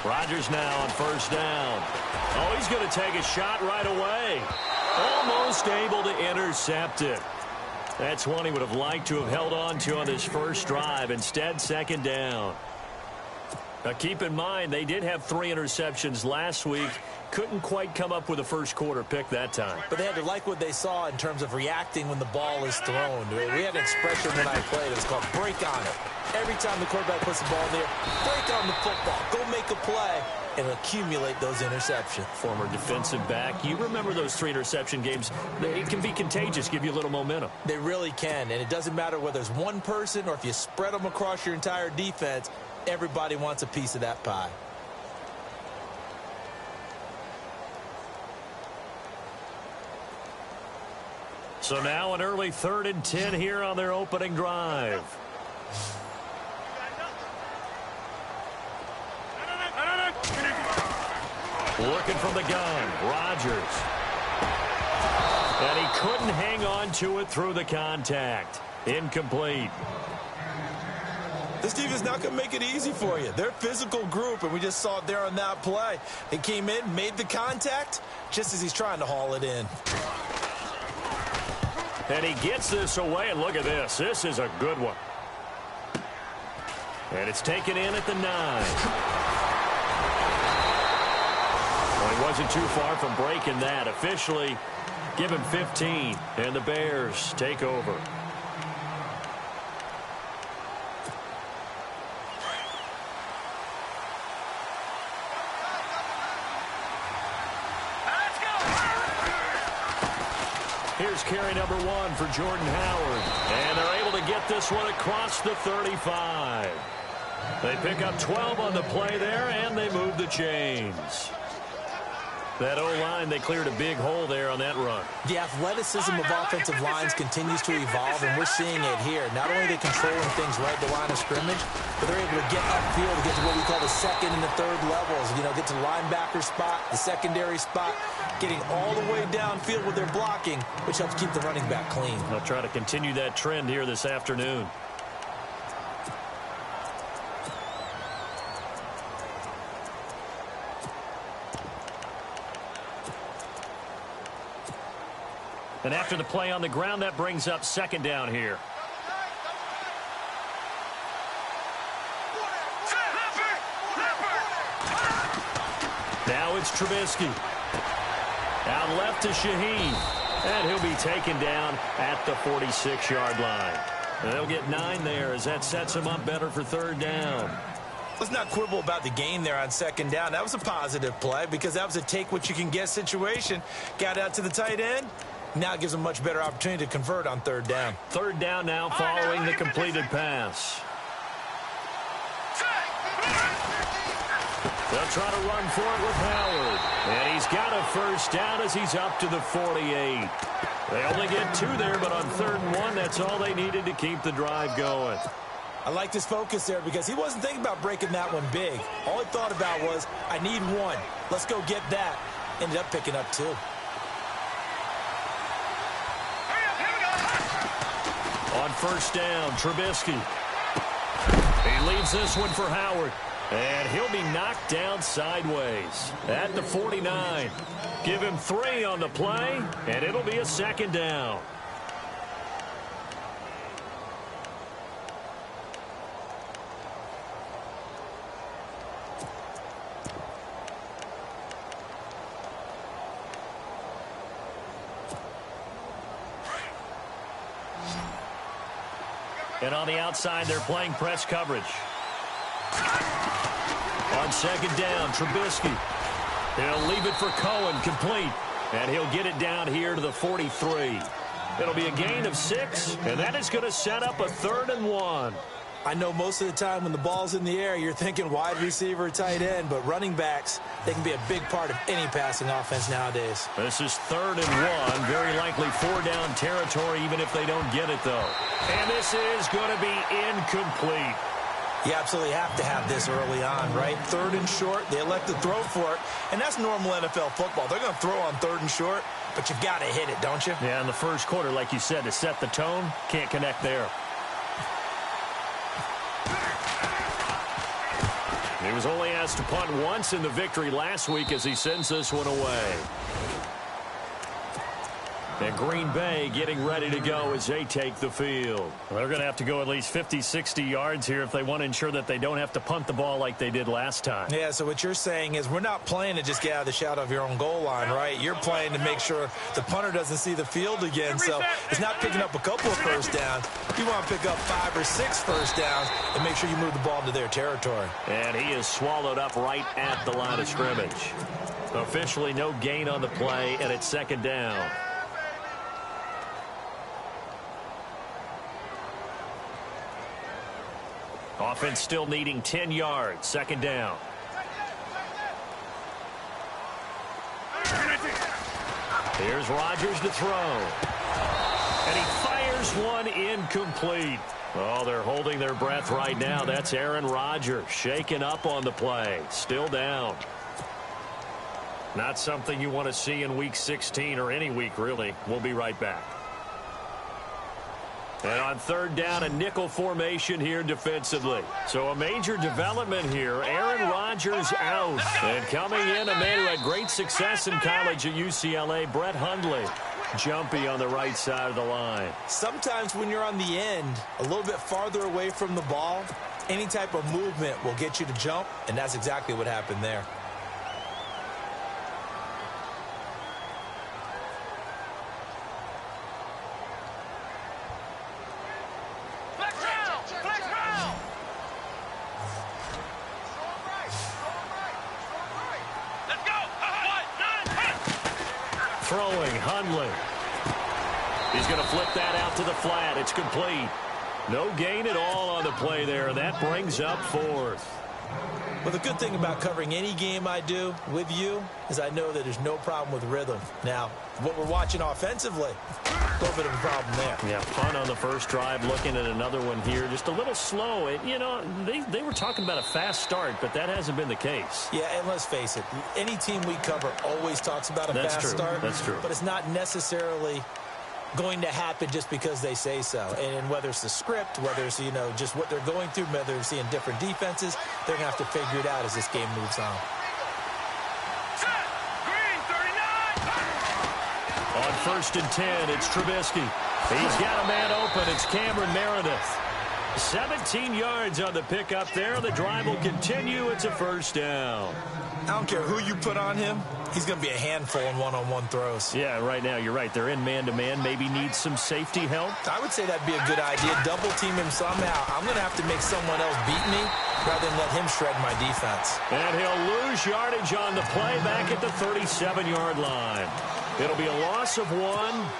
Rodgers now on first down. Oh, he's going to take a shot right away. Almost able to intercept it. That's one he would have liked to have held on to on this first drive. Instead, second down. Now, keep in mind, they did have 3 interceptions last week. Couldn't quite come up with a first quarter pick that time. But they had to like what they saw in terms of reacting when the ball is thrown. We had an expression when I played. It was called break on it. Every time the quarterback puts the ball in there, break on the football. Go make a play and accumulate those interceptions. Former defensive back. You remember those 3 interception games. It can be contagious, give you a little momentum. They really can, and it doesn't matter whether it's one person or if you spread them across your entire defense. Everybody wants a piece of that pie. So now an early 3rd and 10 here on their opening drive. Looking from the gun, Rodgers. And he couldn't hang on to it through the contact. Incomplete. This defense is not going to make it easy for you. They're a physical group, and we just saw it there on that play. They came in, made the contact, just as he's trying to haul it in. And he gets this away, and look at this. This is a good one. And it's taken in at the 9. Well, he wasn't too far from breaking that. Officially, give him 15, and the Bears take over. Here's carry number 1 for Jordan Howard. And they're able to get this one across the 35. They pick up 12 on the play there, and they move the chains. That O-line, they cleared a big hole there on that run. The athleticism of offensive lines continues to evolve, and we're seeing it here. Not only are they controlling things right at the line of scrimmage, but they're able to get upfield to get to what we call the 2nd and the 3rd levels. You know, get to the linebacker spot, the secondary spot, getting all the way downfield with their blocking, which helps keep the running back clean. They'll try to continue that trend here this afternoon. And after the play on the ground, that brings up second down here. Now it's Trubisky. Out left to Shaheen. And he'll be taken down at the 46-yard line. And they'll get 9 there as that sets him up better for 3rd down. Let's not quibble about the game there on 2nd down. That was a positive play because that was a take-what-you-can-get situation. Got out to the tight end. Now it gives them a much better opportunity to convert on 3rd down. 3rd down now following the completed pass. They'll try to run for it with Howard. And he's got a first down as he's up to the 48. They only get 2 there, but on 3rd and 1, that's all they needed to keep the drive going. I like his focus there because he wasn't thinking about breaking that one big. All he thought about was, I need 1. Let's go get that. Ended up picking up 2. On first down, Trubisky. He leaves this one for Howard. And he'll be knocked down sideways at the 49. Give him 3 on the play, and it'll be a 2nd down. And on the outside, they're playing press coverage. On 2nd down, Trubisky. He'll leave it for Cohen, complete. And he'll get it down here to the 43. It'll be a gain of 6, and that is going to set up a 3rd and 1. I know most of the time when the ball's in the air, you're thinking wide receiver, tight end, but running backs, they can be a big part of any passing offense nowadays. This is 3rd and 1, very likely 4-down territory, even if they don't get it, though. And this is going to be incomplete. You absolutely have to have this early on, right? 3rd and short, they elect to throw for it, and that's normal NFL football. They're going to throw on 3rd and short, but you've got to hit it, don't you? Yeah, in the first quarter, like you said, to set the tone, can't connect there. He was only asked to punt once in the victory last week as he sends this one away. And Green Bay getting ready to go as they take the field. Well, they're going to have to go at least 50, 60 yards here if they want to ensure that they don't have to punt the ball like they did last time. Yeah, so what you're saying is we're not playing to just get out of the shadow of your own goal line, right? You're playing to make sure the punter doesn't see the field again. So it's not picking up a couple of first downs. You want to pick up 5 or 6 first downs and make sure you move the ball into their territory. And he is swallowed up right at the line of scrimmage. Officially no gain on the play, and it's second down. Offense still needing 10 yards. Second down. Here's Rodgers to throw. And he fires one incomplete. Oh, they're holding their breath right now. That's Aaron Rodgers shaken up on the play. Still down. Not something you want to see in Week 16 or any week, really. We'll be right back. And on third down, a nickel formation here defensively. So a major development here. Aaron Rodgers out. And coming in, a man who had great success in college at UCLA, Brett Hundley. Jumpy on the right side of the line. Sometimes when you're on the end, a little bit farther away from the ball, any type of movement will get you to jump, and that's exactly what happened there. Throwing, Hundley. He's going to flip that out to the flat. It's complete. No gain at all on the play there. That brings up fourth. Well, the good thing about covering any game I do with you is I know that there's no problem with rhythm. Now, what we're watching offensively, a little bit of a problem there. Yeah, punt on the first drive, looking at another one here. Just a little slow. You know, they were talking about a fast start, but that hasn't been the case. Yeah, and let's face it, any team we cover always talks about a fast start. That's true. But it's not necessarily going to happen just because they say so. And whether it's the script, whether it's, you know, just what they're going through, whether they're seeing different defenses, they're going to have to figure it out as this game moves on. On first and 10, it's Trubisky. He's got a man open. It's Cameron Meredith. 17 yards on the pickup there. The drive will continue. It's a first down. I don't care who you put on him. He's going to be a handful in one-on-one throws. Yeah, right now, you're right. They're in man-to-man. Maybe needs some safety help. I would say that'd be a good idea. Double team him somehow. I'm going to have to make someone else beat me rather than let him shred my defense. And he'll lose yardage on the play back at the 37-yard line. It'll be a loss of 1,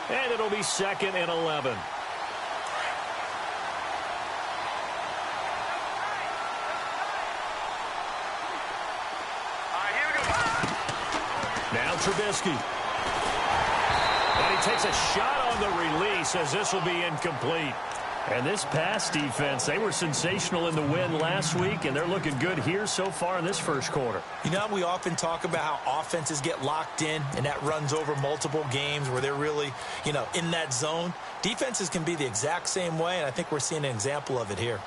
and it'll be second and 11. Now Trubisky. And he takes a shot on the release as this will be incomplete. And this pass defense, they were sensational in the win last week, and they're looking good here so far in this first quarter. You know, we often talk about how offenses get locked in, and that runs over multiple games where they're really, you know, in that zone. Defenses can be the exact same way, and I think we're seeing an example of it here.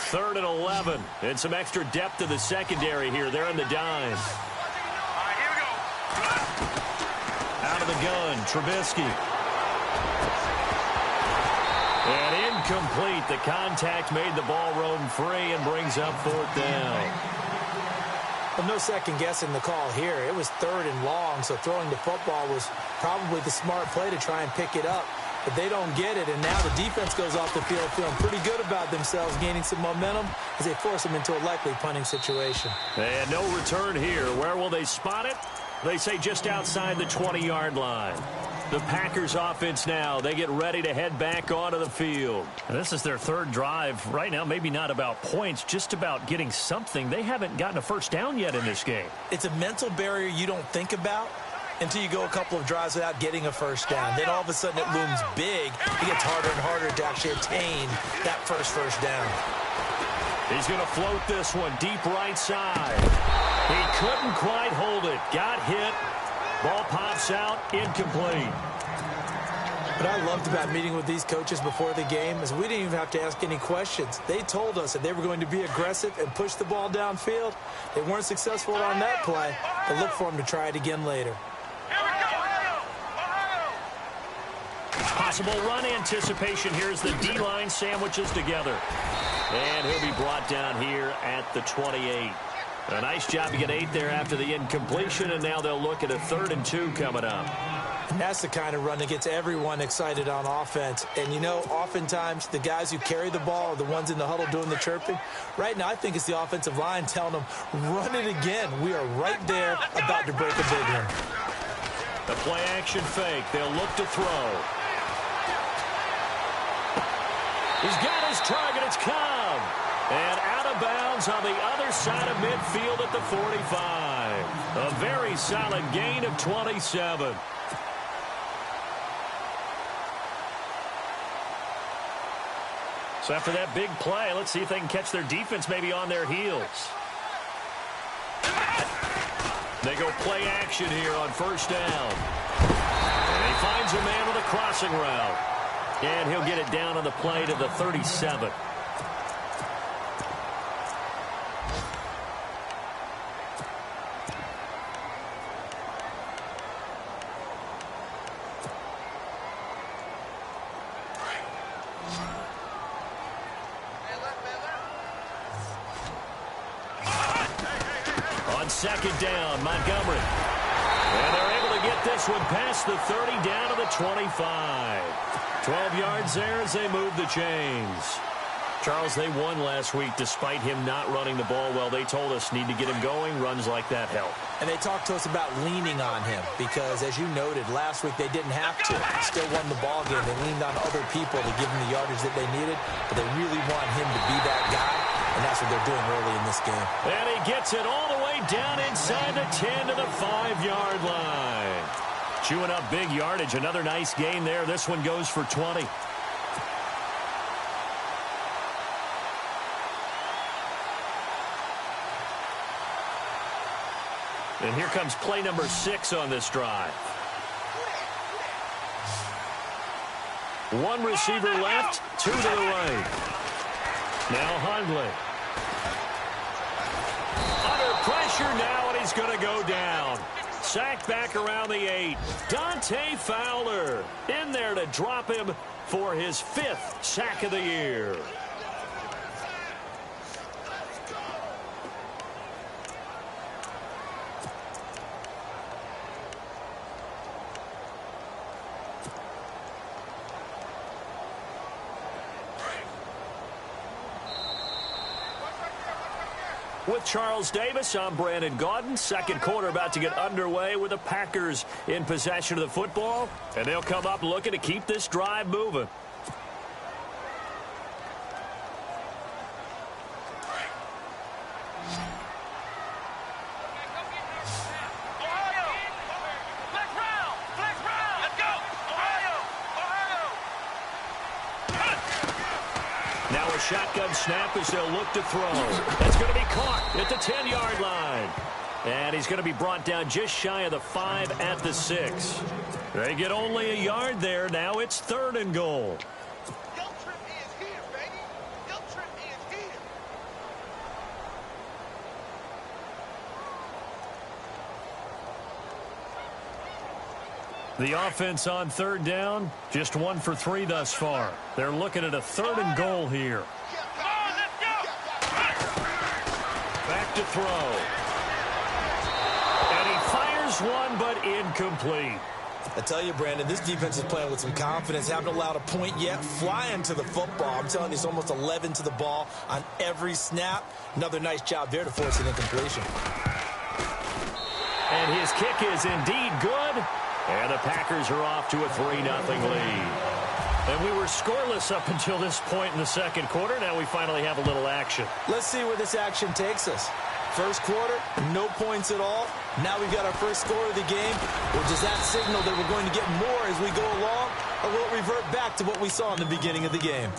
Third and 11, and some extra depth to the secondary here. They're in the dime. Out of the gun, Trubisky. And incomplete. The contact made the ball roam free and brings up fourth down. Well, no second guessing the call here. It was third and long, so throwing the football was probably the smart play to try and pick it up. But they don't get it, and now the defense goes off the field feeling pretty good about themselves, gaining some momentum as they force them into a likely punting situation. And no return here. Where will they spot it? They say just outside the 20-yard line. The Packers offense now, they get ready to head back onto the field. And this is their third drive. Right now, maybe not about points, just about getting something. They haven't gotten a first down yet in this game. It's a mental barrier you don't think about until you go a couple of drives without getting a first down. Then all of a sudden it looms big. It gets harder and harder to actually attain that first down. He's going to float this one deep right side. He couldn't quite hold it. Got hit. Ball pops out. Incomplete. What I loved about meeting with these coaches before the game is we didn't even have to ask any questions. They told us that they were going to be aggressive and push the ball downfield. They weren't successful on that play, but look for them to try it again later. Possible run anticipation here as the D-line sandwiches together. And he'll be brought down here at the 28. A nice job to get 8 there after the incompletion, and now they'll look at a 3rd and 2 coming up. And that's the kind of run that gets everyone excited on offense. And, you know, oftentimes the guys who carry the ball are the ones in the huddle doing the chirping. Right now, I think it's the offensive line telling them, run it again. We are right there about to break a big one. The play-action fake. They'll look to throw. He's got his target. It's Cobb. And out of bounds on the other side of midfield at the 45. A very solid gain of 27. So after that big play, let's see if they can catch their defense maybe on their heels. They go play action here on 1st down. And he finds a man with a crossing route. And he'll get it down on the play to the 37. On 2nd down, Montgomery. And they're able to get this one past the 30 down to the 25. 12 yards there as they move the chains. Charles, they won last week despite him not running the ball well. They told us need to get him going. Runs like that help. And they talked to us about leaning on him because, as you noted, last week they didn't have to. Still won the ball game. They leaned on other people to give them the yardage that they needed, but they really want him to be that guy, and that's what they're doing early in this game. And he gets it all the way down inside the 10 to the 5-yard line. Chewing up big yardage. Another nice gain there. This one goes for 20. And here comes play number 6 on this drive. One receiver left, 2 to the right. Now Hundley. Under pressure now, and he's going to go down. Sacked back around the 8. Dante Fowler in there to drop him for his 5th sack of the year. With Charles Davis, I'm Brandon Gaudin. 2nd quarter about to get underway with the Packers in possession of the football. And they'll come up looking to keep this drive moving. Now a shotgun snap as they'll look to throw. That's going to be caught at the 10-yard line. And he's going to be brought down just shy of the 5 at the 6. They get only a yard there. Now it's 3rd and goal. The offense on 3rd down, just 1 for 3 thus far. They're looking at a 3rd and goal here. Back to throw. And he fires one, but incomplete. I tell you, Brandon, this defense is playing with some confidence. Haven't allowed a point yet. Flying to the football. I'm telling you, it's almost 11 to the ball on every snap. Another nice job there to force an incompletion. And his kick is indeed good. And the Packers are off to a 3-0 lead. And we were scoreless up until this point in the 2nd quarter. Now we finally have a little action. Let's see where this action takes us. 1st quarter, no points at all. Now we've got our first score of the game. Or does that signal that we're going to get more as we go along? Or will it revert back to what we saw in the beginning of the game?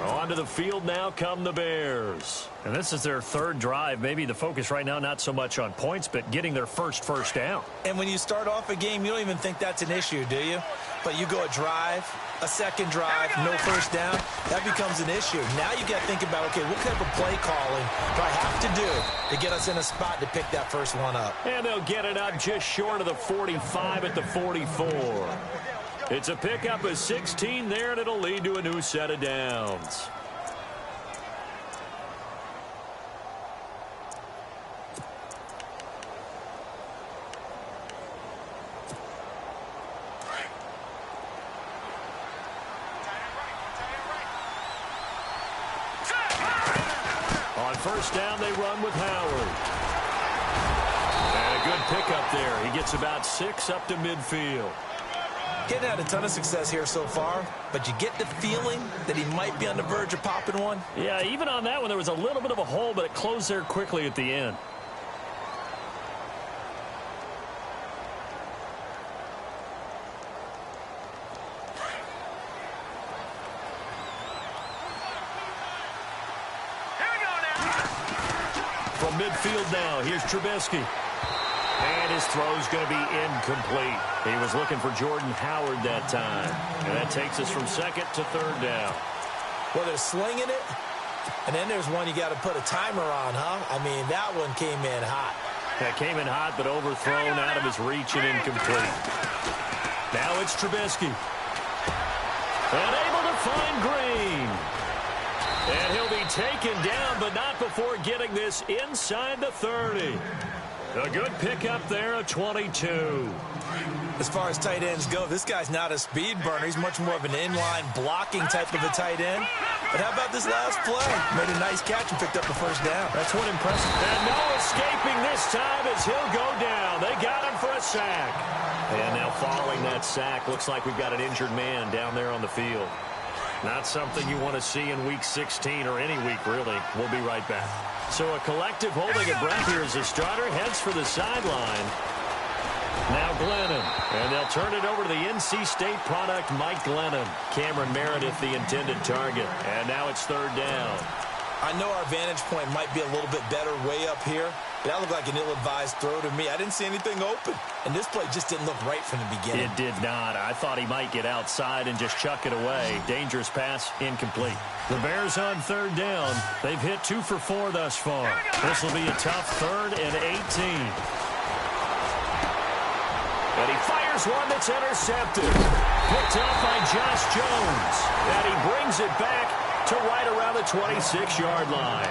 Onto the field now come the Bears. And this is their third drive. Maybe the focus right now not so much on points, but getting their first down. And when you start off a game, you don't even think that's an issue, do you? But you go a drive, a second drive, no first down, that becomes an issue. Now you got to think about, okay, what type of play calling do I have to do to get us in a spot to pick that first one up? And they'll get it up just short of the 45 at the 44. It's a pickup of 16 there, and it'll lead to a new set of downs. On first down, they run with Howard. And a good pickup there. He gets about 6 up to midfield. Getting had a ton of success here so far, but you get the feeling that he might be on the verge of popping one. Yeah, even on that one, there was a little bit of a hole, but it closed there quickly at the end. From midfield now, here's Trubisky. And his throw's going to be incomplete. He was looking for Jordan Howard that time. And that takes us from second to third down. Well, they're slinging it, and then there's one you got to put a timer on, huh? I mean, that one came in hot. That came in hot, but overthrown out of his reach and incomplete. Now it's Trubisky. And able to find Green. And he'll be taken down, but not before getting this inside the 30. A good pickup there, a 22. As far as tight ends go, this guy's not a speed burner. He's much more of an inline blocking type of a tight end. But how about this last play? Made a nice catch and picked up the first down. That's what impressive. And no escaping this time as he'll go down. They got him for a sack. And now following that sack, looks like we've got an injured man down there on the field. Not something you want to see in Week 16 or any week, really. We'll be right back. So a collective holding a breath here as the starter heads for the sideline. Now Glennon, and they'll turn it over to the NC State product, Mike Glennon. Cameron Meredith, the intended target. And now it's third down. I know our vantage point might be a little bit better way up here, but that looked like an ill-advised throw to me. I didn't see anything open, and this play just didn't look right from the beginning. It did not. I thought he might get outside and just chuck it away. Dangerous pass, incomplete. The Bears on third down. They've hit 2 for 4 thus far. This will be a tough 3rd and 18. And he fires one that's intercepted. Picked up by Josh Jones. And he brings it back to right around the 26-yard line.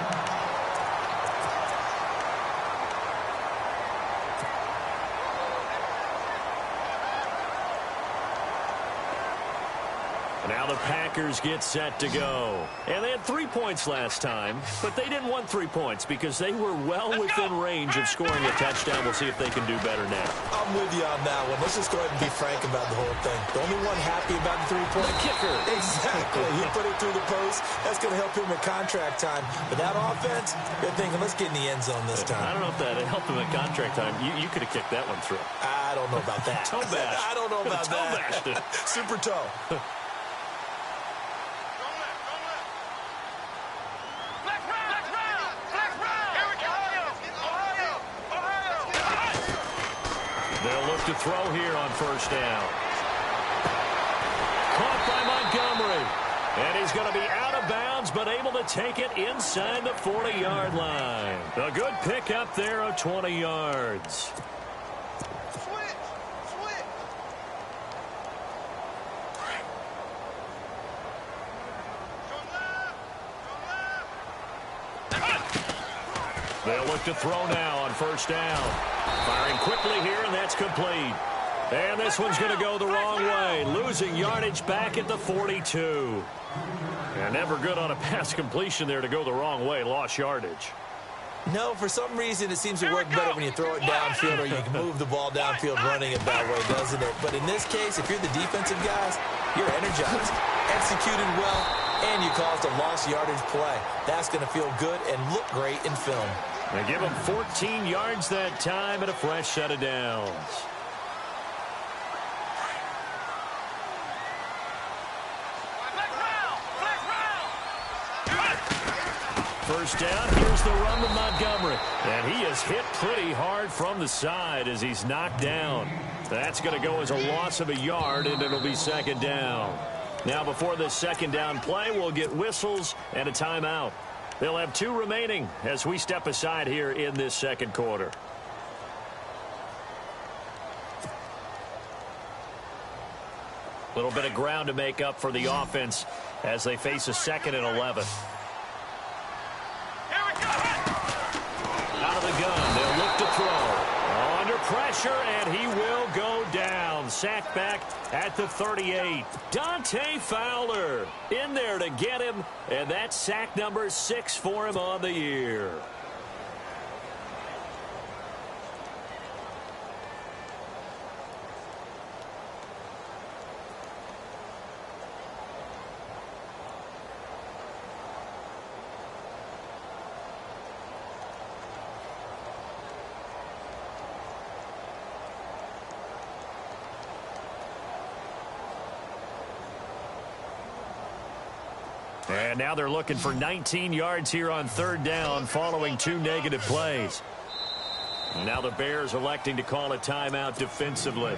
Now the Packers get set to go. And they had 3 points last time, but they didn't want 3 points because they were well within range of scoring a touchdown. We'll see if they can do better now. I'm with you on that one. Let's just go ahead and be frank about the whole thing. The only one happy about the 3-point kicker. Exactly. He put it through the post. That's going to help him in contract time. But that offense, they're thinking, let's get in the end zone this time. I don't know if that helped him in contract time. You could have kicked that one through. I don't know about that. Toe bash. I don't know about toe that. bashed it. Super toe. They'll look to throw here on first down. Caught by Montgomery. And he's going to be out of bounds, but able to take it inside the 40-yard line. A good pickup there of 20 yards. They'll look to throw now on first down. Firing quickly here, and that's complete. And this one's going to go the wrong way. Losing yardage back at the 42. And never good on a pass completion there to go the wrong way. Lost yardage. No, for some reason it seems to work better when you throw it downfield or you can move the ball downfield running it that way, doesn't it? But in this case, if you're the defensive guys, you're energized, executed well, and you caused a lost yardage play. That's going to feel good and look great in film. They give him 14 yards that time and a fresh set of downs. First down, here's the run with Montgomery. And he is hit pretty hard from the side as he's knocked down. That's going to go as a loss of a yard, and it'll be second down. Now, before this second down play, we'll get whistles and a timeout. They'll have 2 remaining as we step aside here in this second quarter. A little bit of ground to make up for the offense as they face a 2nd and 11. Out of the gun, they'll look to throw. Under pressure, and he will go down. Sacked back at the 38. Dante Fowler in there to get him, and that's sack number 6 for him on the year. And now they're looking for 19 yards here on 3rd down following 2 negative plays. Now the Bears electing to call a timeout defensively.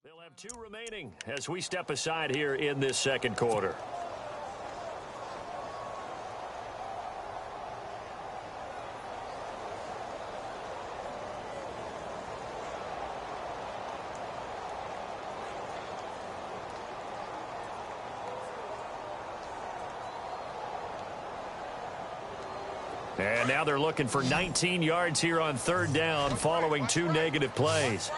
They'll have 2 remaining as we step aside here in this second quarter. And now they're looking for 19 yards here on 3rd down following 2 negative plays.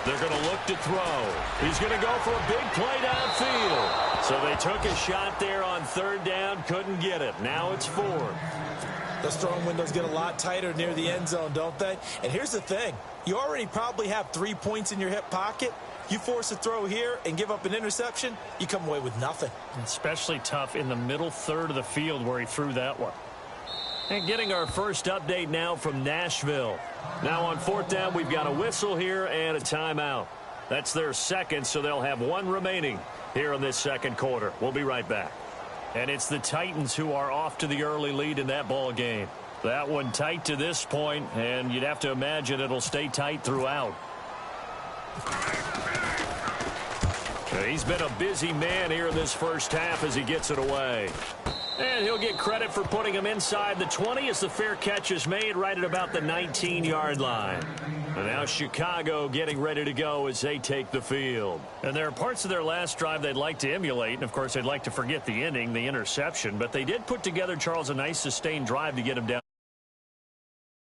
They're going to look to throw. He's going to go for a big play downfield. So they took a shot there on 3rd down, couldn't get it. Now it's 4th. Those throwing windows get a lot tighter near the end zone, don't they? And here's the thing. You already probably have 3 points in your hip pocket. You force a throw here and give up an interception, you come away with nothing. Especially tough in the middle third of the field where he threw that one. And getting our first update now from Nashville. Now on 4th down, we've got a whistle here and a timeout. That's their second, so they'll have 1 remaining here in this second quarter. We'll be right back. And it's the Titans who are off to the early lead in that ball game. That one tight to this point, and you'd have to imagine it'll stay tight throughout. He's been a busy man here in this first half as he gets it away. And he'll get credit for putting him inside the 20 as the fair catch is made right at about the 19-yard line. And now Chicago getting ready to go as they take the field. And there are parts of their last drive they'd like to emulate. And, of course, they'd like to forget the ending, the interception. But they did put together, Charles, a nice sustained drive to get him down.